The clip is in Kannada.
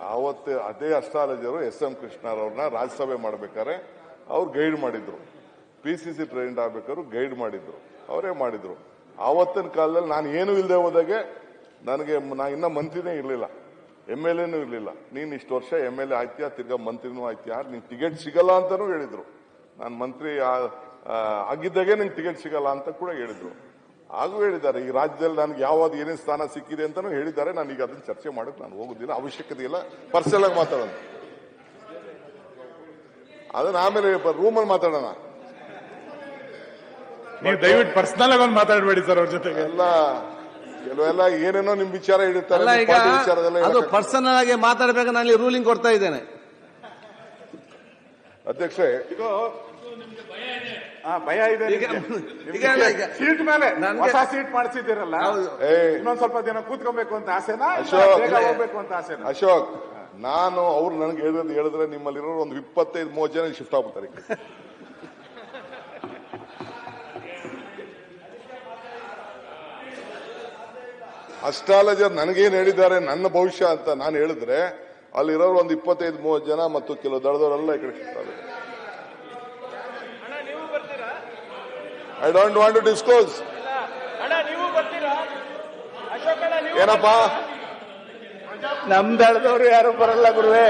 ಆವತ್ತು ಅದೇ ಅಸ್ಟ್ರಾಲಜರು ಎಸ್.ಎಂ. ಕೃಷ್ಣರವ್ರನ್ನ ರಾಜ್ಯಸಭೆ ಮಾಡ್ಬೇಕಾದ್ರೆ ಅವ್ರು ಗೈಡ್ ಮಾಡಿದ್ರು. PCC ಟ್ರೈನ್ಡ್ ಆಗ್ಬೇಕಾದ್ರು ಗೈಡ್ ಮಾಡಿದ್ರು, ಅವರೇ ಮಾಡಿದ್ರು. ಆವತ್ತಿನ ಕಾಲದಲ್ಲಿ ನಾನು ಏನು ಇಲ್ಲದೆ ಹೋದಾಗೆ ನನಗೆ ನಾ ಇನ್ನ ಮಂತ್ರಿನೇ ಇರಲಿಲ್ಲ, MLAನೂ ಇರಲಿಲ್ಲ. ನೀನ್ ಇಷ್ಟು ವರ್ಷ MLA ಆಯ್ತೀಯಾ, ತಿರ್ಗಾ ಮಂತ್ರಿನೂ ಆಯ್ತೀಯಾ, ನಿನ್ ಟಿಕೆಟ್ ಸಿಗಲ್ಲ ಅಂತಾನೂ ಹೇಳಿದ್ರು. ನಾನು ಮಂತ್ರಿ ಆಗಿದ್ದಾಗೆ ನಿಂಗೆ ಟಿಕೆಟ್ ಸಿಗಲ್ಲ ಅಂತ ಕೂಡ ಹೇಳಿದ್ರು. ಹಾಗೂ ಹೇಳಿದ್ದಾರೆ ಈ ರಾಜ್ಯದಲ್ಲಿ ನನಗೆ ಯಾವ್ದು ಏನೇನು ಸ್ಥಾನ ಸಿಕ್ಕಿದೆ ಅಂತಾನೂ ಹೇಳಿದ್ದಾರೆ. ನಾನು ಈಗ ಅದನ್ನ ಚರ್ಚೆ ಮಾಡಕ್ ನಾನು ಹೋಗುದಿಲ್ಲ, ಅವಶ್ಯಕತೆ ಇಲ್ಲ. ಪರ್ಸನಲ್ ಆಗಿ ಮಾತಾಡೋಣ, ಅದನ್ನ ಆಮೇಲೆ ರೂಮಲ್ಲಿ ಮಾತಾಡೋಣ. ನೀವು ದಯವಿಟ್ಟು ಪರ್ಸನಲ್ ಆಗಿ ಮಾತಾಡಬೇಡಿ ಸರ್ ಅವ್ರ ಜೊತೆಗೆ. ಕೆಲವೆಲ್ಲ ಏನೇನೋ ನಿಮ್ ವಿಚಾರ ಇಡುತ್ತಾರೆ, ಅದು ಪರ್ಸನಲ್ ಆಗಿ ಮಾತಾಡಬೇಕು. ನಾನು ರೂಲಿಂಗ್ ಕೊಡ್ತಾ ಇದ್ದೇನೆ ಅಧ್ಯಕ್ಷೆ. ಭಯ ಇದೆ ಸೀಟ್ ಮೇಲೆ, ಹೊಸ ಸೀಟ್ ಮಾಡಿಸಿದ್ದೀರಲ್ಲ, ಇನ್ನೊಂದ್ ಸ್ವಲ್ಪ ದಿನ ಕೂತ್ಕೊಬೇಕು ಅಂತ ಆಸೆನಾ, ಹೋಗ್ಬೇಕು ಅಂತ ಆಸೆನಾ? ಅಶೋಕ್, ನಾನು ಅವ್ರು ನನಗೆ ಹೇಳಿದ್ರೆ ನಿಮ್ಮಲ್ಲಿರೋ ಒಂದು 25-30 ಜನ ಶಿಫ್ಟ್ ಆಗ್ಬಿಡ್ತಾರೆ. ಅಸ್ಟ್ರಾಲಜರ್ ನನಗೇನು ಹೇಳಿದ್ದಾರೆ ನನ್ನ ಭವಿಷ್ಯ ಅಂತ ನಾನು ಹೇಳಿದ್ರೆ ಅಲ್ಲಿರೋರು ಒಂದು 25-30 ಜನ ಮತ್ತು ಕೆಲವು ದಳದವರೆಲ್ಲ ಈ ಕಡೆ ಶಿಫ್ಟ್ ಆಗುತ್ತೆ. I don't want to disclose. ಏನಪ್ಪಾ, ನಮ್ ದಳದವರು ಯಾರು ಬರಲ್ಲ ಗುರುವೇ.